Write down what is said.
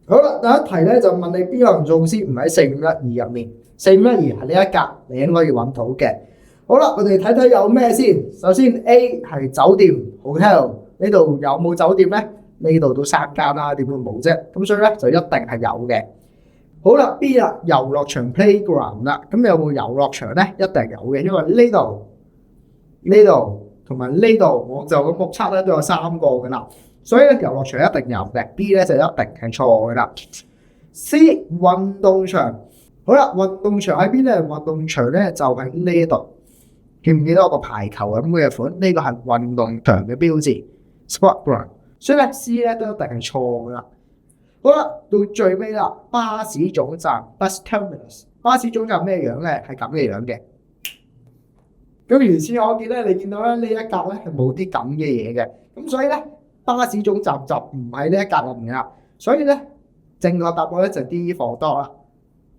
好啦，第一題咧就問你邊項數先唔喺4512入面？4512係呢一格，你應該要揾到嘅。好啦，我哋睇睇有咩先。首先 A 係酒店 hotel，呢度有冇酒店咧？呢度都3間啦，點會冇啫？咁所以咧就一定係有嘅。好啦 B 啦，遊樂場 playground 啦，咁有冇遊樂場咧？一定有嘅，因為呢度、呢度同埋呢度，我就咁目測咧都有3個噶啦，所以咧遊樂場一定有嘅。B 咧就一定係錯噶啦。C 運動場，好啦，運動場喺邊咧？運動場咧就喺呢度。記唔記得我個排球咁嘅款？呢個係運動場嘅標誌 sport ground，所以咧 C 咧都一定係錯噶啦。好啦，到最尾啦，巴士總站 bus terminus， 巴士總站咩樣咧？係咁嘅樣嘅。咁原先我見咧，你見到咧呢一格咧係冇啲咁嘅嘢嘅，咁所以咧巴士總站就唔喺呢一格入面啦。所以咧正確答案咧就 D 4多啦。